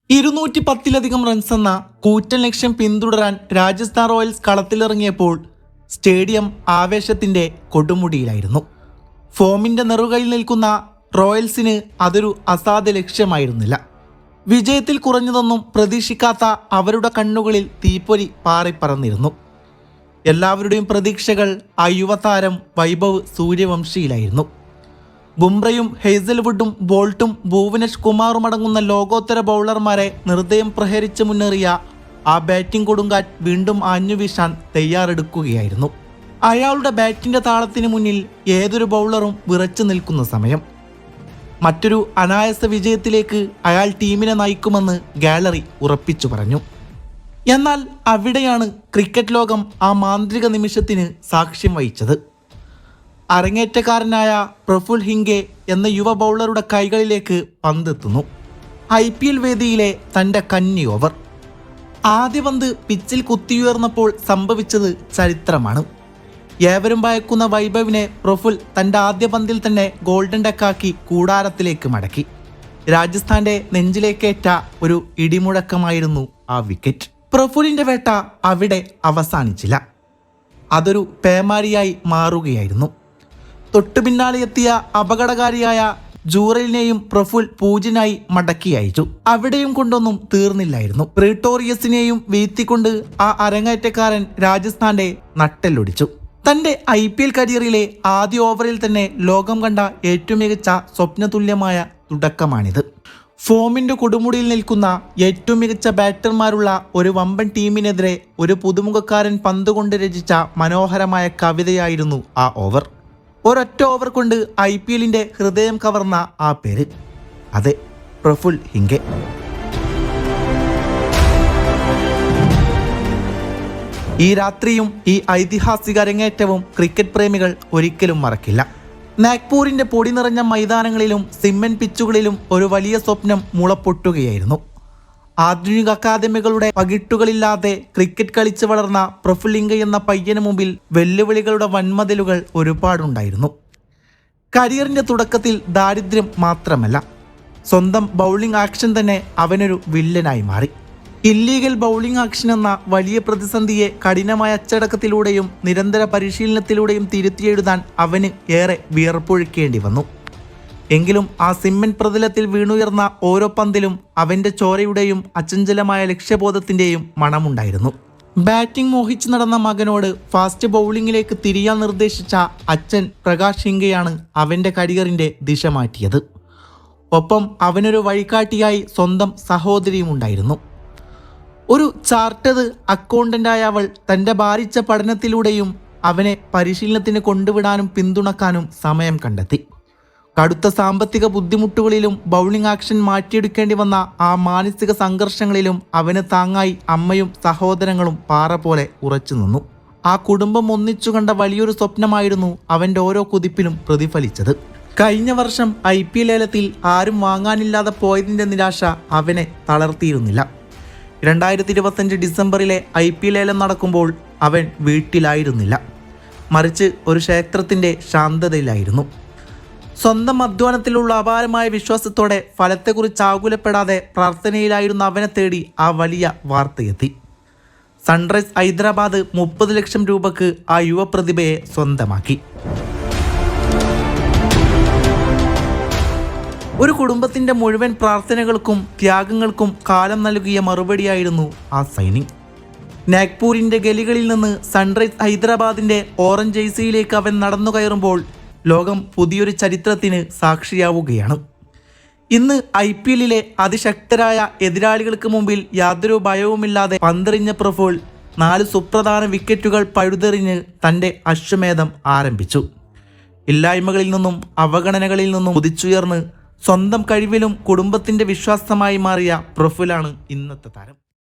210-ലധികം runs എന്ന കൂറ്റൻ ലക്ഷ്യം പിന്തുടരാൻ രാജസ്ഥാൻ റോയൽസ് കളത്തിലിറങ്ങിയപ്പോൾ സ്റ്റേഡിയം ആവേശത്തിന്റെ കൊടുമുടിയിലായിരുന്നു. ഫോമിന്റെ നെറുകയിൽ നിൽക്കുന്ന റോയൽസിന് അതൊരു അസാധ്യ ലക്ഷ്യമായിരുന്നില്ല. വിജയത്തിൽ കുറഞ്ഞതൊന്നും പ്രതീക്ഷിക്കാത്ത അവരുടെ കണ്ണുകളിൽ തീപ്പൊരി പാറിപ്പറന്നിരുന്നു. എല്ലാവരുടെയും പ്രതീക്ഷകൾ ആ യുവതാരം വൈഭവ് സൂര്യവംശിയിലായിരുന്നു. ബുംറയും ഹേസൽവുഡും ബോൾട്ടും ഭുവനേഷ് കുമാറും അടങ്ങുന്ന ലോകോത്തര ബൗളർമാരെ നിർദ്ദയം പ്രഹരിച്ച് മുന്നേറിയ ആ ബാറ്റിംഗ് കൊടുങ്കാറ്റ് വീണ്ടും ആഞ്ഞുവീശാൻ തയ്യാറെടുക്കുകയായിരുന്നു. അയാളുടെ ബാറ്റിന്റെ താളത്തിന് മുന്നിൽ ഏതൊരു ബൗളറും വിറച്ചു നിൽക്കുന്ന സമയം. മറ്റൊരു അനായാസ വിജയത്തിലേക്ക് അയാൾ ടീമിനെ നയിക്കുമെന്ന് ഗാലറി ഉറപ്പിച്ചു പറഞ്ഞു. എന്നാൽ അവിടെയാണ് ക്രിക്കറ്റ് ലോകം ആ മാന്ത്രിക നിമിഷത്തിന് സാക്ഷ്യം വഹിച്ചത്. അരങ്ങേറ്റക്കാരനായ പ്രഫുൽ ഹിംഗെ എന്ന യുവ ബൗളറുടെ കൈകളിലേക്ക് പന്തെത്തുന്നു. IPL വേദിയിലെ തൻ്റെ കന്നി ഓവർ. ആദ്യ പന്ത് പിച്ചിൽ കുത്തിയുയർന്നപ്പോൾ സംഭവിച്ചത് ചരിത്രമാണ്. ഏവരും ഭയക്കുന്ന വൈഭവിനെ പ്രഫുൽ തൻ്റെ ആദ്യ പന്തിൽ തന്നെ ഗോൾഡൻ ഡക്കാക്കി കൂടാരത്തിലേക്ക് മടക്കി. രാജസ്ഥാന്റെ നെഞ്ചിലേക്കേറ്റ ഒരു ഇടിമുഴക്കമായിരുന്നു ആ വിക്കറ്റ്. പ്രഫുലിന്റെ വേട്ട അവിടെ അവസാനിച്ചില്ല. അതൊരു പേമാരിയായി മാറുകയായിരുന്നു. തൊട്ടു പിന്നാലെ എത്തിയ അപകടകാരിയായ ജൂറലിനെയും പ്രഫുൽ പൂജ്യനായി മടക്കി അയച്ചു. അവിടെയും കൊണ്ടൊന്നും തീർന്നില്ലായിരുന്നു. പ്രീട്ടോറിയസിനെയും വീഴ്ത്തിക്കൊണ്ട് ആ അരങ്ങേറ്റക്കാരൻ രാജസ്ഥാന്റെ നട്ടെല്ലൊടിച്ചു. തന്റെ IPL കരിയറിലെ ആദ്യ ഓവറിൽ തന്നെ ലോകം കണ്ട ഏറ്റവും മികച്ച സ്വപ്നതുല്യമായ തുടക്കമാണിത്. ഫോമിന്റെ കൊടുമുടിയിൽ നിൽക്കുന്ന ഏറ്റവും മികച്ച ബാറ്റർമാരുള്ള ഒരു വമ്പൻ ടീമിനെതിരെ ഒരു പുതുമുഖക്കാരൻ പന്തുകൊണ്ട് രചിച്ച മനോഹരമായ കവിതയായിരുന്നു ആ ഓവർ. ഒരൊറ്റ ഓവർ കൊണ്ട് IPLന്റെ ഹൃദയം കവർന്ന ആ പേര്, അതെ, പ്രഫുൽ ഹിംഗെ. ഈ രാത്രിയും ഈ ഐതിഹാസിക അരങ്ങേറ്റവും ക്രിക്കറ്റ് പ്രേമികൾ ഒരിക്കലും മറക്കില്ല. നാഗ്പൂരിന്റെ പൊടി നിറഞ്ഞ മൈതാനങ്ങളിലും സിമെന്റ് പിച്ചുകളിലും ഒരു വലിയ സ്വപ്നം മുളപ്പൊട്ടുകയായിരുന്നു. ആധുനിക അക്കാദമികളുടെ പകിട്ടുകളില്ലാതെ ക്രിക്കറ്റ് കളിച്ച് വളർന്ന പ്രഫുൽ ഹിംഗെ എന്ന പയ്യന് മുമ്പിൽ വെല്ലുവിളികളുടെ വൻമതിലുകൾ ഒരുപാടുണ്ടായിരുന്നു. കരിയറിന്റെ തുടക്കത്തിൽ ദാരിദ്ര്യം മാത്രമല്ല, സ്വന്തം ബൗളിംഗ് ആക്ഷൻ തന്നെ അവനൊരു വില്ലനായി മാറി. ഇല്ലീഗൽ ബൗളിംഗ് ആക്ഷൻ എന്ന വലിയ പ്രതിസന്ധിയെ കഠിനമായ അച്ചടക്കത്തിലൂടെയും നിരന്തര പരിശീലനത്തിലൂടെയും തിരുത്തിയെഴുതാൻ അവന് ഏറെ വിയർപ്പൊഴുക്കേണ്ടി വന്നു. എങ്കിലും ആ സിമെന്റ് പ്രതലത്തിൽ വീണുയർന്ന ഓരോ പന്തിലും അവന്റെ ചോരയുടെയും അചഞ്ചലമായ ലക്ഷ്യബോധത്തിന്റെയും മണമുണ്ടായിരുന്നു. ബാറ്റിംഗ് മോഹിച്ചു നടന്ന മകനോട് ഫാസ്റ്റ് ബൗളിംഗിലേക്ക് തിരിയാൻ നിർദ്ദേശിച്ച അച്ഛൻ പ്രകാശ് ഹിംഗെയാണ് അവന്റെ കരിയറിന്റെ ദിശ മാറ്റിയത്. ഒപ്പം അവനൊരു വഴികാട്ടിയായി സ്വന്തം സഹോദരിയും ഉണ്ടായിരുന്നു. ഒരു ചാർട്ടേഡ് അക്കൗണ്ടന്റായ അവൾ തന്റെ ഭാരിച്ച പഠനത്തിലൂടെയും അവനെ പരിശീലനത്തിന് കൊണ്ടുവിടാനും പിന്തുണക്കാനും സമയം കണ്ടെത്തി. കടുത്ത സാമ്പത്തിക ബുദ്ധിമുട്ടുകളിലും ബൗളിംഗ് ആക്ഷൻ മാറ്റിയെടുക്കേണ്ടി വന്ന ആ മാനസിക സംഘർഷങ്ങളിലും അവന് താങ്ങായി അമ്മയും സഹോദരങ്ങളും പാറ പോലെ ഉറച്ചു നിന്നു. ആ കുടുംബം ഒന്നിച്ചു കണ്ട വലിയൊരു സ്വപ്നമായിരുന്നു അവന്റെ ഓരോ കുതിപ്പിലും പ്രതിഫലിച്ചത്. കഴിഞ്ഞ വർഷം IPL ലേലത്തിൽ ആരും വാങ്ങാനില്ലാതെ പോയതിന്റെ നിരാശ അവനെ തളർത്തിയിരുന്നില്ല. 2025 ഡിസംബറിലെ IPL ലേലം നടക്കുമ്പോൾ അവൻ വീട്ടിലായിരുന്നില്ല, മറിച്ച് ഒരു ക്ഷേത്രത്തിന്റെ ശാന്തതയിലായിരുന്നു. സ്വന്തം അധ്വാനത്തിലുള്ള അപാരമായ വിശ്വാസത്തോടെ ഫലത്തെക്കുറിച്ച് ആകുലപ്പെടാതെ പ്രാർത്ഥനയിലായിരുന്ന അവനെ തേടി ആ വലിയ വാർത്തയെത്തി. സൺറൈസ് ഹൈദരാബാദ് 30 ലക്ഷം രൂപക്ക് ആ യുവപ്രതിഭയെ സ്വന്തമാക്കി. ഒരു കുടുംബത്തിന്റെ മുഴുവൻ പ്രാർത്ഥനകൾക്കും ത്യാഗങ്ങൾക്കും കാലം നൽകിയ മറുപടിയായിരുന്നു ആ സൈനിങ്. നാഗ്പൂരിന്റെ ഗലികളിൽ നിന്ന് സൺറൈസ് ഹൈദരാബാദിന്റെ ഓറഞ്ച് ജേഴ്സിയിലേക്ക് അവൻ നടന്നു കയറുമ്പോൾ ലോകം പുതിയൊരു ചരിത്രത്തിന് സാക്ഷിയാവുകയാണ്. ഇന്ന് IPLലെ അതിശക്തരായ എതിരാളികൾക്ക് മുമ്പിൽ യാതൊരു ഭയവുമില്ലാതെ പന്തെറിഞ്ഞ പ്രഫുൽ 4 സുപ്രധാന വിക്കറ്റുകൾ പഴുതെറിഞ്ഞ് തൻ്റെ അശ്വമേധം ആരംഭിച്ചു. ഇല്ലായ്മകളിൽ നിന്നും അവഗണനകളിൽ നിന്നും ഉദിച്ചുയർന്ന് സ്വന്തം കഴിവിലും കുടുംബത്തിന്റെ വിശ്വാസമായി മാറിയ പ്രഫുലാണ് ഇന്നത്തെ താരം.